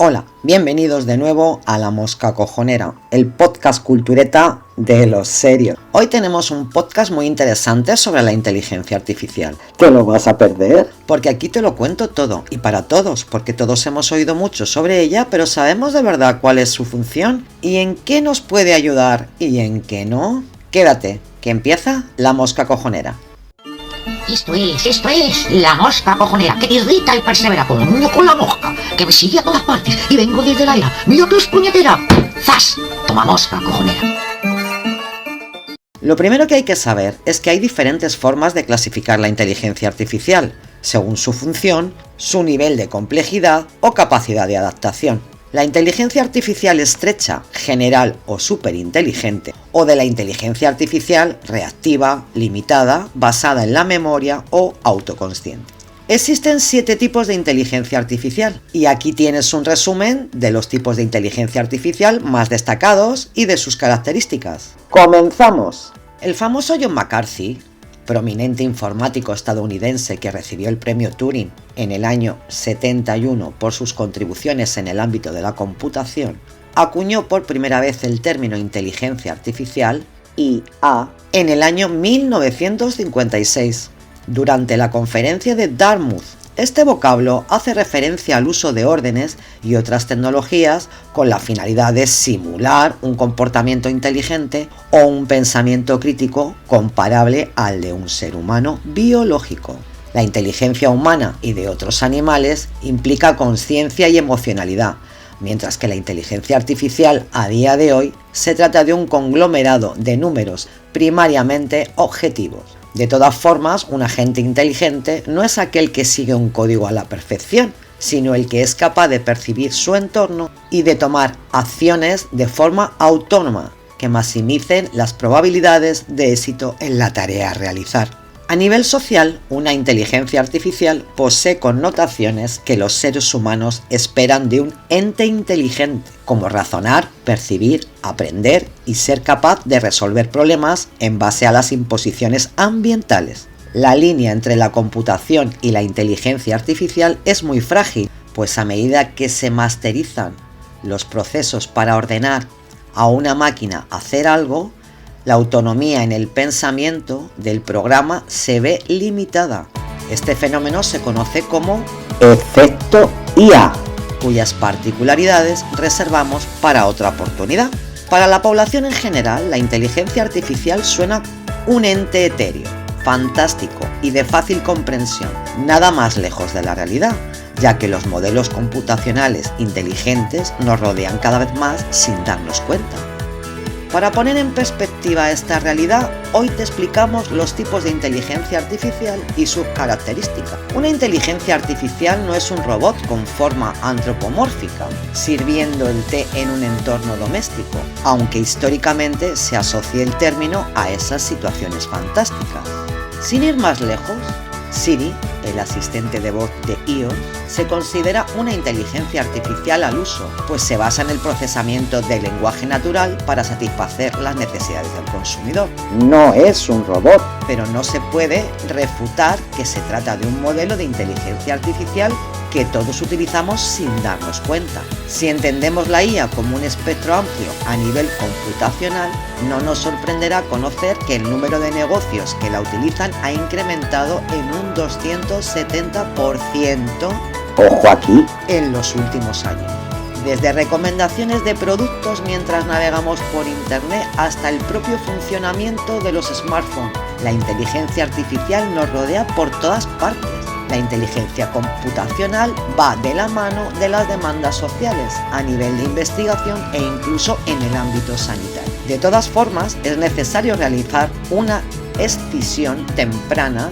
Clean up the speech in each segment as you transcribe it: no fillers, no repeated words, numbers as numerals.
Hola, bienvenidos de nuevo a La Mosca Cojonera, el podcast cultureta de los serios. Hoy tenemos un podcast muy interesante sobre la inteligencia artificial. ¿Te lo vas a perder? Porque aquí te lo cuento todo, y para todos, porque todos hemos oído mucho sobre ella, pero ¿sabemos de verdad cuál es su función? ¿Y en qué nos puede ayudar y en qué no? Quédate, que empieza La Mosca Cojonera. Esto es La Mosca Cojonera, que te irrita y persevera como un niño con la mosca, que me sigue a todas partes y vengo desde la era. ¡Mira que es puñetera! ¡Zas! Toma Mosca Cojonera. Lo primero que hay que saber es que hay diferentes formas de clasificar la inteligencia artificial, según su función, su nivel de complejidad o capacidad de adaptación. La inteligencia artificial estrecha, general o superinteligente, o de la inteligencia artificial reactiva, limitada, basada en la memoria o autoconsciente. Existen 7 tipos de inteligencia artificial, y aquí tienes un resumen de los tipos de inteligencia artificial más destacados y de sus características. ¡Comenzamos! El famoso John McCarthy, prominente informático estadounidense que recibió el premio Turing en el año 71 por sus contribuciones en el ámbito de la computación, acuñó por primera vez el término inteligencia artificial, IA, en el año 1956, durante la conferencia de Dartmouth. Este vocablo hace referencia al uso de órdenes y otras tecnologías con la finalidad de simular un comportamiento inteligente o un pensamiento crítico comparable al de un ser humano biológico. La inteligencia humana y de otros animales implica conciencia y emocionalidad, mientras que la inteligencia artificial a día de hoy se trata de un conglomerado de números primariamente objetivos. De todas formas, un agente inteligente no es aquel que sigue un código a la perfección, sino el que es capaz de percibir su entorno y de tomar acciones de forma autónoma que maximicen las probabilidades de éxito en la tarea a realizar. A nivel social, una inteligencia artificial posee connotaciones que los seres humanos esperan de un ente inteligente, como razonar, percibir, aprender y ser capaz de resolver problemas en base a las imposiciones ambientales. La línea entre la computación y la inteligencia artificial es muy frágil, pues a medida que se masterizan los procesos para ordenar a una máquina hacer algo, la autonomía en el pensamiento del programa se ve limitada. Este fenómeno se conoce como efecto IA, cuyas particularidades reservamos para otra oportunidad. Para la población en general, la inteligencia artificial suena un ente etéreo, fantástico y de fácil comprensión, nada más lejos de la realidad, ya que los modelos computacionales inteligentes nos rodean cada vez más sin darnos cuenta. Para poner en perspectiva esta realidad, hoy te explicamos los tipos de inteligencia artificial y sus características. Una inteligencia artificial no es un robot con forma antropomórfica, sirviendo el té en un entorno doméstico, aunque históricamente se asocie el término a esas situaciones fantásticas. Sin ir más lejos, Siri, el asistente de voz de iOS, se considera una inteligencia artificial al uso, pues se basa en el procesamiento del lenguaje natural para satisfacer las necesidades del consumidor. No es un robot, pero no se puede refutar que se trata de un modelo de inteligencia artificial que todos utilizamos sin darnos cuenta. Si entendemos la IA como un espectro amplio a nivel computacional, no nos sorprenderá conocer que el número de negocios que la utilizan ha incrementado en un 270%, ojo aquí, en los últimos años. Desde recomendaciones de productos mientras navegamos por internet hasta el propio funcionamiento de los smartphones, la inteligencia artificial nos rodea por todas partes. La inteligencia computacional va de la mano de las demandas sociales a nivel de investigación e incluso en el ámbito sanitario. De todas formas, es necesario realizar una escisión temprana.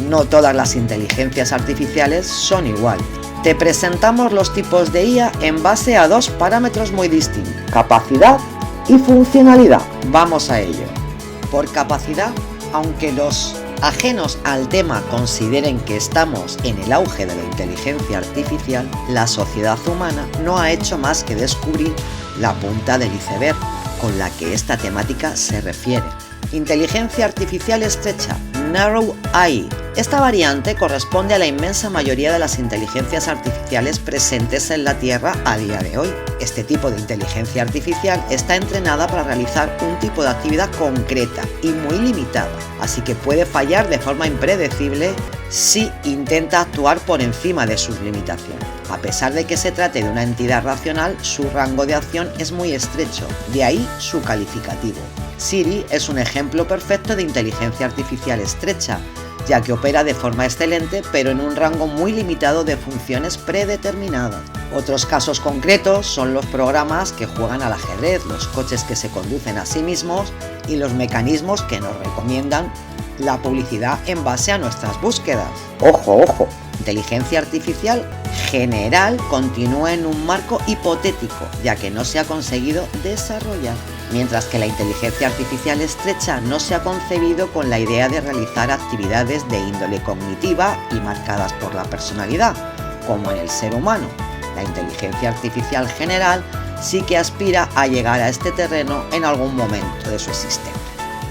No todas las inteligencias artificiales son iguales. Te presentamos los tipos de IA en base a 2 parámetros muy distintos: capacidad y funcionalidad. Vamos a ello. Por capacidad, aunque los ajenos al tema consideren que estamos en el auge de la inteligencia artificial, la sociedad humana no ha hecho más que descubrir la punta del iceberg con la que esta temática se refiere. Inteligencia artificial estrecha, Narrow AI. Esta variante corresponde a la inmensa mayoría de las inteligencias artificiales presentes en la Tierra a día de hoy. Este tipo de inteligencia artificial está entrenada para realizar un tipo de actividad concreta y muy limitada, así que puede fallar de forma impredecible si intenta actuar por encima de sus limitaciones. A pesar de que se trate de una entidad racional, su rango de acción es muy estrecho, de ahí su calificativo. Siri es un ejemplo perfecto de inteligencia artificial estrecha, ya que opera de forma excelente pero en un rango muy limitado de funciones predeterminadas. Otros casos concretos son los programas que juegan al ajedrez, los coches que se conducen a sí mismos y los mecanismos que nos recomiendan la publicidad en base a nuestras búsquedas. ¡Ojo, ojo! Inteligencia artificial general continúa en un marco hipotético, ya que no se ha conseguido desarrollar, mientras que la inteligencia artificial estrecha no se ha concebido con la idea de realizar actividades de índole cognitiva y marcadas por la personalidad, como en el ser humano. La inteligencia artificial general sí que aspira a llegar a este terreno en algún momento de su existencia.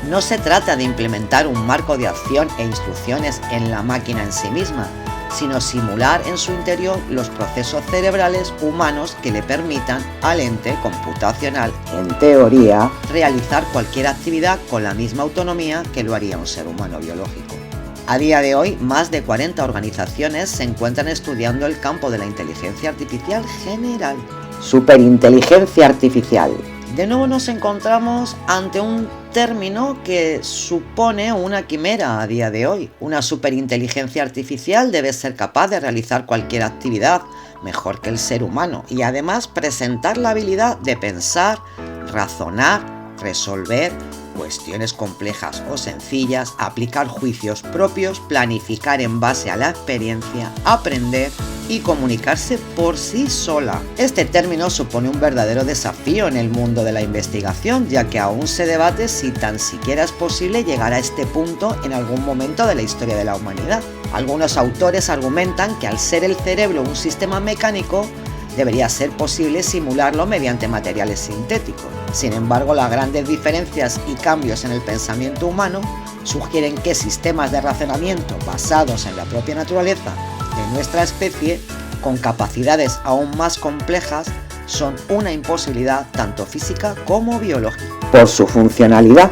No se trata de implementar un marco de acción e instrucciones en la máquina en sí misma, sino simular en su interior los procesos cerebrales humanos que le permitan al ente computacional, en teoría, realizar cualquier actividad con la misma autonomía que lo haría un ser humano biológico. A día de hoy, más de 40 organizaciones se encuentran estudiando el campo de la inteligencia artificial general. Superinteligencia artificial. De nuevo nos encontramos ante un término que supone una quimera a día de hoy. Una superinteligencia artificial debe ser capaz de realizar cualquier actividad mejor que el ser humano y además presentar la habilidad de pensar, razonar, resolver cuestiones complejas o sencillas, aplicar juicios propios, planificar en base a la experiencia, aprender y comunicarse por sí sola. Este término supone un verdadero desafío en el mundo de la investigación, ya que aún se debate si tan siquiera es posible llegar a este punto en algún momento de la historia de la humanidad. Algunos autores argumentan que al ser el cerebro un sistema mecánico, debería ser posible simularlo mediante materiales sintéticos. Sin embargo, las grandes diferencias y cambios en el pensamiento humano sugieren que sistemas de razonamiento basados en la propia naturaleza de nuestra especie, con capacidades aún más complejas, son una imposibilidad tanto física como biológica. Por su funcionalidad.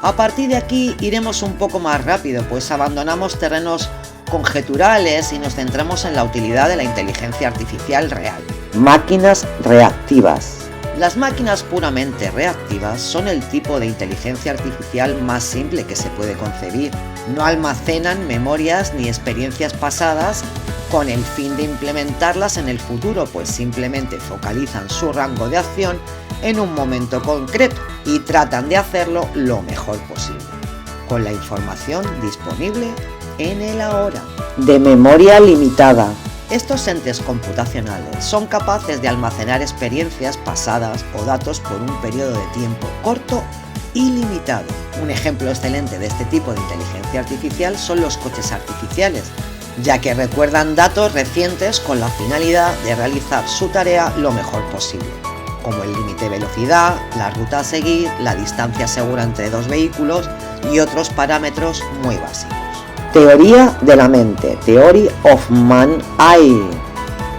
A partir de aquí iremos un poco más rápido, pues abandonamos terrenos conjeturales y nos centramos en la utilidad de la inteligencia artificial real. Máquinas reactivas. Las máquinas puramente reactivas son el tipo de inteligencia artificial más simple que se puede concebir. No almacenan memorias ni experiencias pasadas con el fin de implementarlas en el futuro, pues simplemente focalizan su rango de acción en un momento concreto y tratan de hacerlo lo mejor posible, con la información disponible en el ahora. De memoria limitada. Estos entes computacionales son capaces de almacenar experiencias pasadas o datos por un periodo de tiempo corto y limitado. Un ejemplo excelente de este tipo de inteligencia artificial son los coches artificiales, ya que recuerdan datos recientes con la finalidad de realizar su tarea lo mejor posible, como el límite de velocidad, la ruta a seguir, la distancia segura entre dos vehículos y otros parámetros muy básicos. Teoría de la mente, Theory of Man Eye.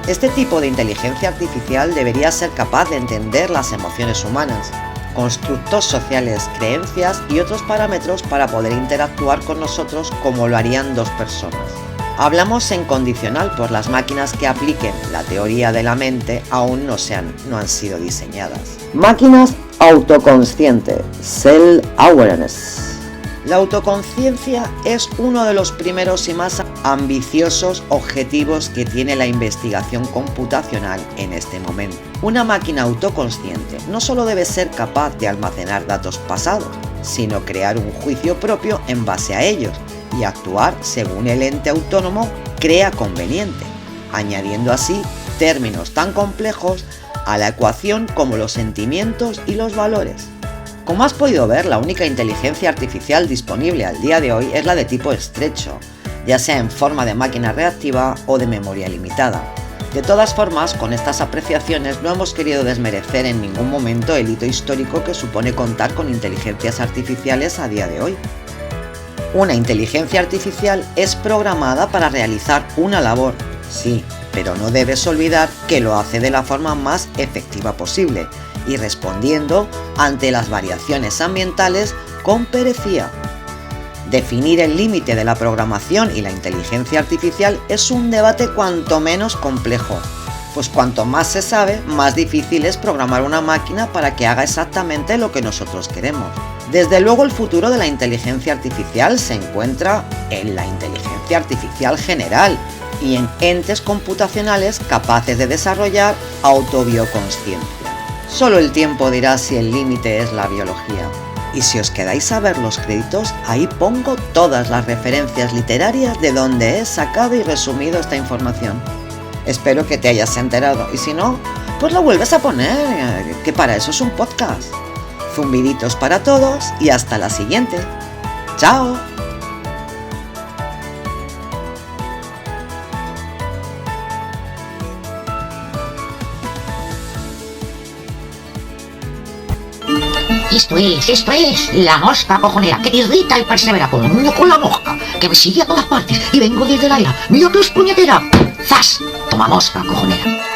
Este tipo de inteligencia artificial debería ser capaz de entender las emociones humanas, constructos sociales, creencias y otros parámetros para poder interactuar con nosotros como lo harían dos personas. Hablamos en condicional, pues las máquinas que apliquen la teoría de la mente aún no han sido diseñadas. Máquinas autoconscientes, Self-Awareness. La autoconciencia es uno de los primeros y más ambiciosos objetivos que tiene la investigación computacional en este momento. Una máquina autoconsciente no solo debe ser capaz de almacenar datos pasados, sino crear un juicio propio en base a ellos y actuar según el ente autónomo crea conveniente, añadiendo así términos tan complejos a la ecuación como los sentimientos y los valores. Como has podido ver, la única inteligencia artificial disponible al día de hoy es la de tipo estrecho, ya sea en forma de máquina reactiva o de memoria limitada. De todas formas, con estas apreciaciones no hemos querido desmerecer en ningún momento el hito histórico que supone contar con inteligencias artificiales a día de hoy. Una inteligencia artificial es programada para realizar una labor, sí, pero no debes olvidar que lo hace de la forma más efectiva posible y respondiendo ante las variaciones ambientales con pericia. Definir el límite de la programación y la inteligencia artificial es un debate cuanto menos complejo, pues cuanto más se sabe, más difícil es programar una máquina para que haga exactamente lo que nosotros queremos. Desde luego el futuro de la inteligencia artificial se encuentra en la inteligencia artificial general y en entes computacionales capaces de desarrollar autobioconsciencia. Solo el tiempo dirá si el límite es la biología. Y si os quedáis a ver los créditos, ahí pongo todas las referencias literarias de donde he sacado y resumido esta información. Espero que te hayas enterado y si no, pues lo vuelves a poner, que para eso es un podcast. Zumbiditos para todos y hasta la siguiente. ¡Chao! Esto es la mosca cojonera que te irrita el persevera con la mosca que me sigue a todas partes y vengo desde la era. ¡Mira que es puñetera! ¡Zas! Toma mosca cojonera.